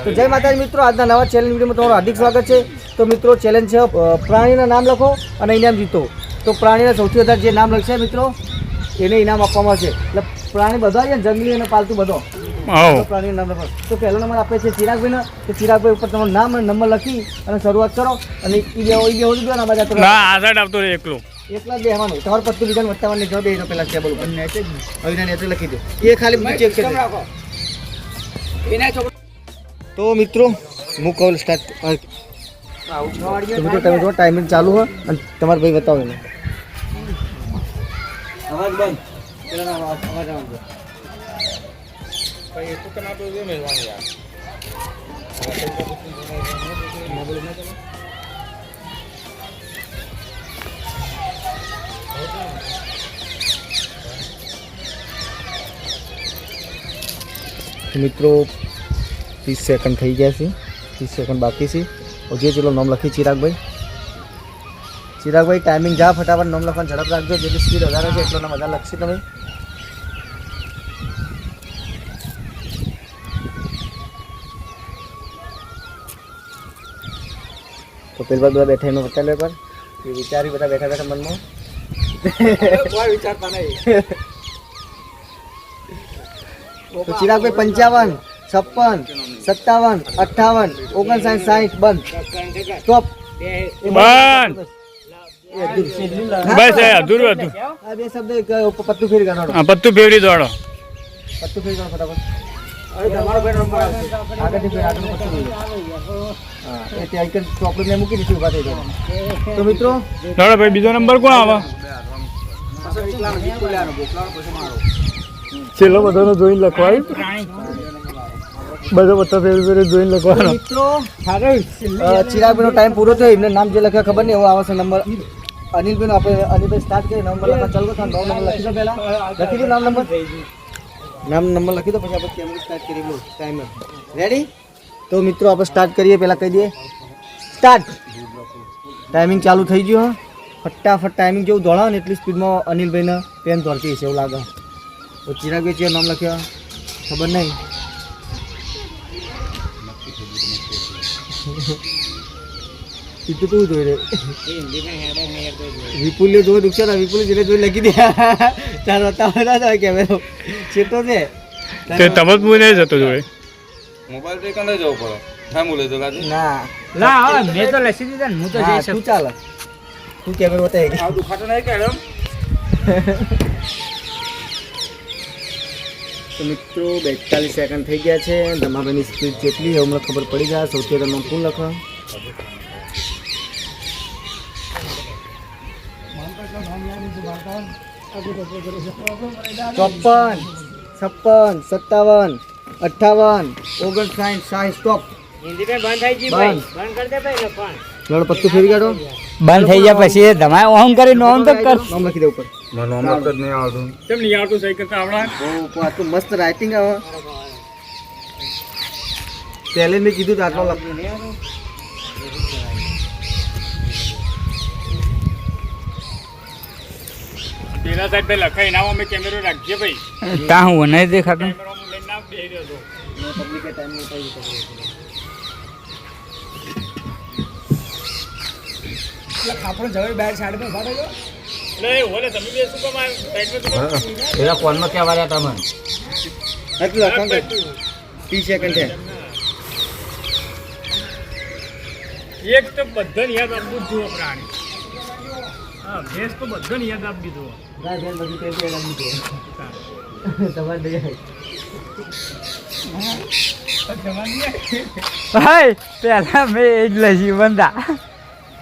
તો જય માતાજી મિત્રો, આજના નવા ચેલેન્જ વિડીયોમાં તમારું હાર્દિક સ્વાગત છે। તો મિત્રો ચેલેન્જ છે પ્રાણીના નામ લખો અને ઇનામ જીતો। તો પ્રાણીના સૌથી વધારે જે નામ લખશે મિત્રો એને ઇનામ આપવામાં આવશે। એટલે પ્રાણી બધા છે, જંગલી અને પાલતુ બધો પ્રાણીનું નામ લખો। તો પહેલો નંબર આપે છે ચિરાગભાઈને। તો ચિરાગભાઈ ઉપર તમારું નામ અને નંબર લખી અને શરૂઆત કરો। અને એકલા જ બેહવાનું, તમારું પત્તું બીજાને વટાવવાની જો બે પેલા ટેબલ ઉપર અવિનાને લખી દો, એ ખાલી ચેક કરી દો। તો મિત્રો હું કહું સ્ટાર્ટ મિત્રો તમે જો ટાઈમિંગ ચાલુ હોય અને તમારે ભાઈ બતાવો એને અવાજ બંધ અવાજ આવજો ભાઈ તો કના તો જે મેલવાની યાર મિત્રો 30 સેકન્ડ થઈ ગયા છે, 30 સેકન્ડ બાકી છે। જે ચલો નામ લખી ચિરાગભાઈ। ચિરાગભાઈ ટાઈમિંગ જા ફટાફટ નામ લખવાનું ઝડપ રાખજો, જેટલી સ્પીડ વધારે છે એટલો નામ વધારે લખશે તમે। તો પેલા બધા બેઠા એનો બતા લે એકવાર, એ વિચારી બધા બેઠા બેઠા મનમાં કોઈ વિચારતા નહીં। તો ચિરાગભાઈ 55 56 57 58 59 60 બંધ સ્ટોપ બંધ બસ અધૂરું હતું। આ બે શબ્દ પત્તું ફેરી કાઢો, પત્તું ફેરી દોડો, પત્તું ફેરી કાઢો ફટાફટ। અરે તમારો બે નંબર આવશે આગળથી ફેર આગળ પત્તું ફેરી હા એ તે આઈકન ચોપડી મે મૂકી દીધી ઉભા થઈ જાવ। તો મિત્રો દોડો ભાઈ, બીજો નંબર કોણ આવે? છેલ્લો બધાનો જોઈન લખવાય, બધો પત્તો ફેરી ફેરી જોઈન લખવાનો। મિત્રો ચિરાગભાઈનો ટાઈમ પૂરો થયો, એમને નામ જે લખ્યા ખબર નહીં, એવો આવશે નંબર અનિલભાઈનો। આપણે અનિલભાઈ સ્ટાર્ટ કરી નંબર લખવા ચાલુ કરો, 9 નંબર લખી દો, પહેલા લખી દો નામ નંબર લખી દો, પછી આપણે કેમેરો સ્ટાર્ટ કરી લો ટાઈમર રેડી। તો મિત્રો આપણે સ્ટાર્ટ કરીએ, પહેલાં કહી દઈએ સ્ટાર્ટ। ટાઈમિંગ ચાલુ થઈ ગયું, ફટાફટ ટાઈમિંગ જેવું દોડાવો ને એટલી સ્પીડમાં અનિલભાઈને પેન દોડતી હશે એવું લાગે। તો ચિરાગભાઈ છે નામ લખ્યા ખબર નહીં, તું જોઈ રે વિપુલ જોઈ દુખશે ને, વિપુલ જેને જોઈ લખી દે ચાલો બતાવો કેમેરો છેટો છે તમે નહીં જતો જોઈ મોબાઈલ પે કંઈ જવું પડે હા બોલે તો ના ના મેં તો લખી દીધા ને, હું તો જઈ શકું। ચાલ તું કેમેરો બતાવી આ દુખાતો નહીં કે તો મિત્રો 42 સેકન્ડ થઈ ગયા છે। ધમાભાઈની સ્પીડ જેટલી હમણાં ખબર પડી જાય। સૌથી વધારે નામ કોણ લખો? 54 56 57 58 59 60 સ્ટોપ। હિન્દી મે બંધ થઈ ગઈ ભાઈ, બંધ કર દે ભાઈ લખવાનું લડ પત્તું ફેરી કાઢો, બંધ થઈ ગયા પછી એ ધમાય ઓમ કરી નોમ તો કર નામ લખી દે ઉપર। મને નામ લખત નહીં આવતું, કેમ નહીં આવતું? સહી કરતા આવડા ઓ આ તો મસ્ત રાઇટિંગ આવે। પહેલે મેં કીધું તો આટલો લખ નહીં આવતો। પેલા સાઈડ પે લખાઈ ના અમે કેમેરો રાખજે ભાઈ, તા હું નહીં દેખાતો કેમેરો હું લઈને નામ દે રહ્યો છું નો પબ્લિક ટાઈમ નો થઈ ગયો એટલે ખાપરો જવે બહાર સાઈડ પર ઉભા થયો નહીં ઓલે તમે બે શું કમાય સાઈડ પર એલા કોણ માં કેવા રહ્યા તમે એટલું લખાણ 30 સેકન્ડ છે। એક તો બધાને યાદ આપવું જ જોઈએ પ્રાણી, હા ભેંસ તો બધાને યાદ આપી દીધું, ગાય ભેંસ બધું તે યાદ આપી દીધું તમારે દે હાય પેલા મે એ જ લઈ બંદા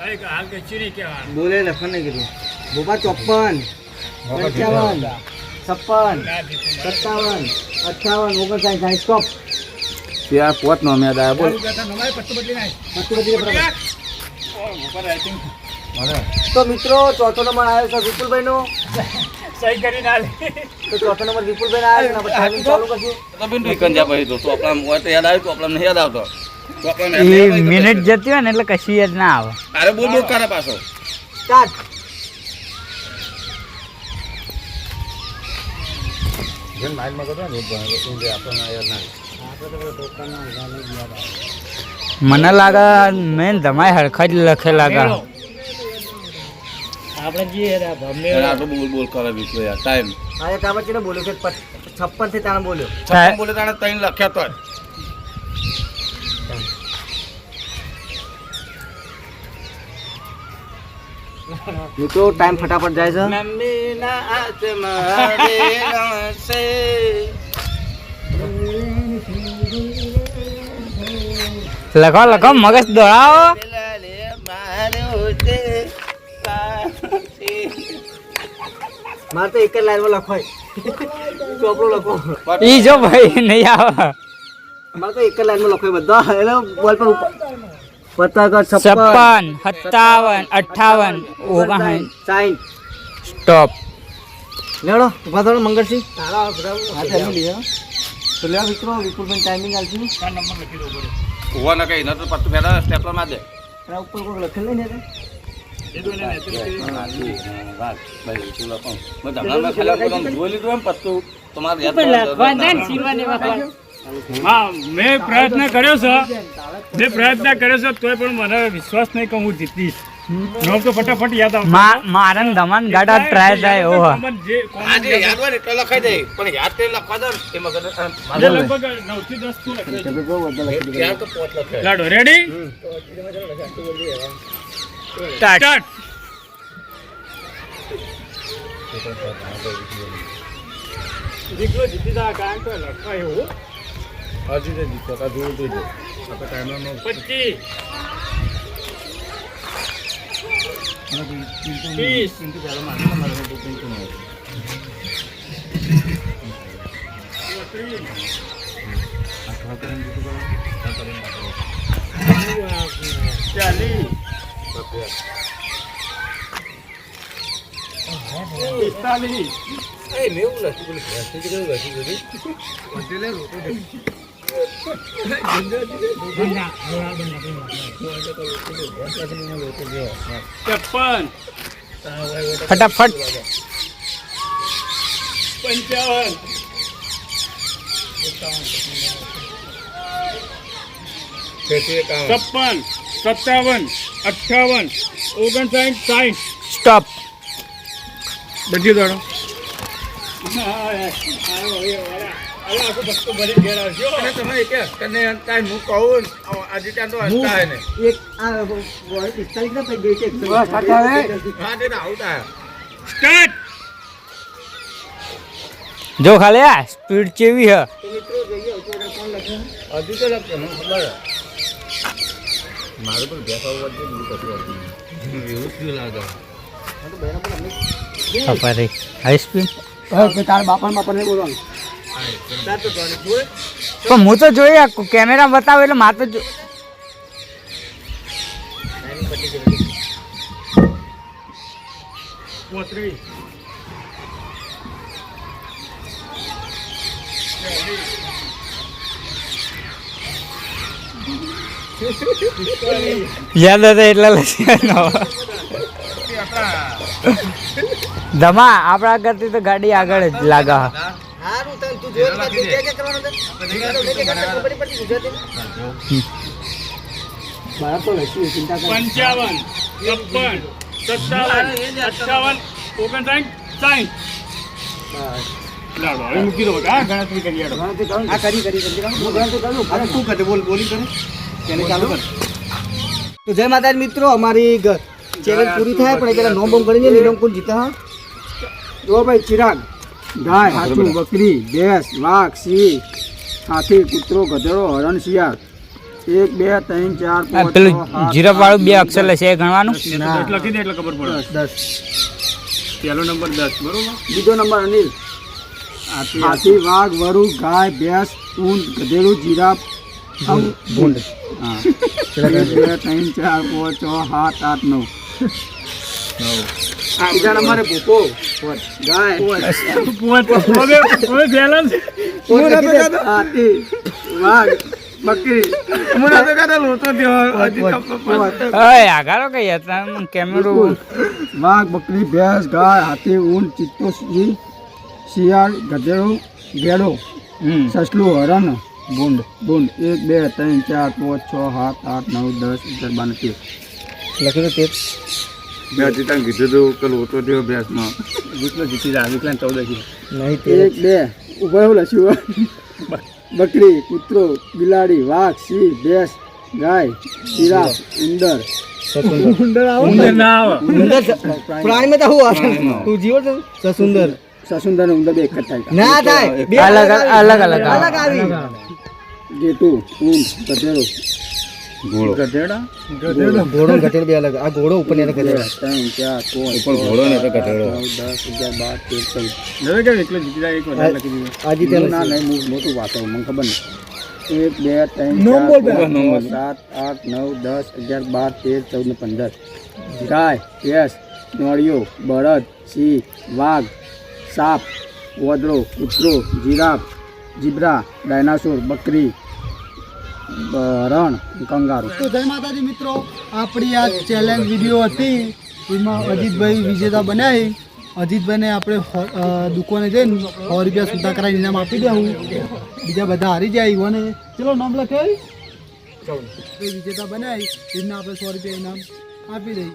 હાલ કે ચીરી કેવા બોલે લખન નહીં કીધું બોબા 54 55 56 57 58 59 સ્ટોપ ત્યાં પોત નો મેદ આયા બોલ પત્તું બદલી નાખ તો મિત્રો ચોથો નંબર આવ્યો છે વિપુલભાઈ નો, સહી કરી ના લે તો ચોથો નંબર વિપુલભાઈ ના આવ્યો ને પછી ચાલુ કરશું તબિન વિકન જા પછી તો આપણા મોય તો યાદ આવ્યું તો આપણા નહીં યાદ આવતો તો આપણે મિનિટ જતી હોય ને એટલે કશી યાદ ના આવે। અરે બોલ બોલ કરે પાછો સ્ટાર્ટ। જેમ માઇન્ડ માં કરતો ને આપણને યાદ ના મને લાગે મેં ધમાઈ હરખા જ લખે લાગે આપણે જે આ તો બોલ કરે વિશ્વ યાર ટાઈમ હા તારે ચીને બોલ્યો કે 56 થી તાણે બોલ્યો 56 બોલે તાણે 3 લખ્યા તો મિત્રો ટાઈમ ફટાફટ જાય છે મમ્મીના હાથમાં રણસે લખો લખો મગજ દોડાવો મારે તો એક જ લાઈનમાં લખવાય ચોપડો લખો ઈ જો ભાઈ નહીં આવે મારે તો એક જ લાઈનમાં લખવાય બધા એટલે બોલ પર પતાક 56 56 57 58 60 સ્ટોપ લેડો ઉભા થો મંગળસિંહ હા તમે લીધો તો લે મિત્રો વિપુલભાઈ ટાઈમિંગ આલતી નંબર લખી દો બરો ઓવા ના કઈ ન તો પત્તું ફેરા સ્ટેપલર માં દે એના ઉપર કોઈ લખેલ નહીં ને એ તો ને વાત ભાઈ તું લખો બધા ના ખેલા કોમ જોઈ લીધું એમ પત્તું તમારે યાદ હા મેં પ્રયત્ન કર્યો છે તોય પણ મને વિશ્વાસ નહીં કે હું જીતીશ નામ તો ફટાફટ યાદ આવશે મારન ધમાન ગાડા ટ્રાય થાય ઓહ આજે યાદ હોય ને તો લખાઈ દે પણ યાદ તે લખવા દો એ મગજ આજે લગભગ 9 થી 10 થી લખાઈ ક્યાં તો પોત લખે લાડો રેડી સ્ટાર્ટ દીકરો જીતી જા કામ તો લખાય એવું હાજી તે જીતો કા જોઈ દેજો આપણે ટાઈમરનો 25 એ મેં લખી બોલી ભેંસની જગ્યાએ લખી દીધી એટલે રોટો દે ફટાફટ 55 56 57 58 59 60 સ્ટોપ બધી દોડો તમે કે તને ટાઈમ હું કહું આજે ત્યાં તો હસતા હે ને એક આ બોય 45 ના પડી ગઈ છે હા તે આવતા સ્ટાર્ટ જો ખાલી આ સ્પીડ કેવી હે મિત્રો જોઈએ તો કોણ લખે હજી તો લખે મને ખબર મારું પણ બેસ આવવા દે હું કશું એવું જ લાગે ખબર રે હાઈ સ્પીડ તારા બાપાને બોલવાનું પણ હું તો જોઈએ કેમેરા બતાવે એટલે મારે તો યાદ હતા એટલા લખ્યા ધમા આપણા કરતી તો ગાડી આગળ જ લાગે હારું તને તું જોઈ લે તું કે કરવાનું છે ખબર પડી ગુજરાતી મારા તો લખી ચિંતા કર 55 56 57 58 60 લાડો હવે મૂકી દો આ ગણતરી કરી આડો આ કરી હું ગણતરી કરું અરે તું કરે બોલી કરે તેને ચાલુ કર તો જય માતાજી મિત્રો અમારી ચેલેન્જ પૂરી થાય પણ પેલા નોમ બોમ કરીને લીડમ કોણ જીતા હા જો ભાઈ ચિરાગ ગાય હાથું બકરી ભેંસ વાઘ સિંહ હાથી કૂતરો ગધેડો હરણ શિયાળ 1 2 3 4 5 પેલું જીરો વાળું બે અક્ષર લેશે એ ગણવાનું લખી દે એટલે ખબર પડે 10 પહેલો નંબર 10 બરોબર બીજો નંબર અનિલ હાથી વાઘ વરુ ગાય ભેંસ ઊંટ ગધેડું જીરાફ ભૂંડ હા 1 2 3 4 5 6 7 8 9 ત્રીજા નંબરે ભૂકો ગાય હાથી વાઘ બકરી આગળ કઈ હતા કેમેરો વાઘ બકરી ભેંસ ગાય હાથી ઊંટ ચિત્તો શિયાળ ગધેડું ગેડો સસલું હરણ ગુંડ 1 2 3 4 5 6 7 8 9 10 11 12 13 લખી દો 13 બે જીતા કીધું તું પેલું ઓટો થયો ભેંસમાં વિકલો જીતી જાય વિકલાને 14 કીધું નહીં 1 2 ઉભા એવું લખ્યું બકરી કૂતરો બિલાડી વાઘ સિંહ ભેંસ ગાય જીરાફ ઉંદર ઉંદર ના આવે પ્રાણી માં તો હું તું જીવો છો સસુંદર ને ઉંદર બે એક જ થાય ના થાય બે અલગ અલગ અલગ અલગ આવી ગેટુ ઊંટ ગધેડો ઘોડો ઘોડો ગધેડો બે અલગ આ ઘોડો ઉપર ને ગધેડો 3 4 5 ઉપર ઘોડો ને તો ગધેડો 9 10 11 12 13 હવે કે વિકલો જીતી જાય એક વધારે લખી દીધું આજી તે ના નહીં મોટું વાત મને ખબર નહીં 1 2 3 4 5 7 8 9 10 11 12 13 14 15 ગાય ભેંસ નોળિયો બળદ સિંહ વાઘ સાપ વદરો કૂતરો જીરાફ જીબ્રા ડાયનાસોર બકરી રણ કંગારૂ. તો જય માતાજી મિત્રો, આપણી આ ચેલેન્જ વિડીયો હતી એમાં અજીતભાઈ વિજેતા બનાવી. અજીતભાઈને આપણે દુકાને જઈને 100 રૂપિયા છૂટા કરાવીને ઇનામ આપી દેવું. બીજા બધા હારી જાય અને ચલો નામ લખે વિજેતા બનાવી એમને આપણે 100 રૂપિયા ઇનામ આપી દઈએ.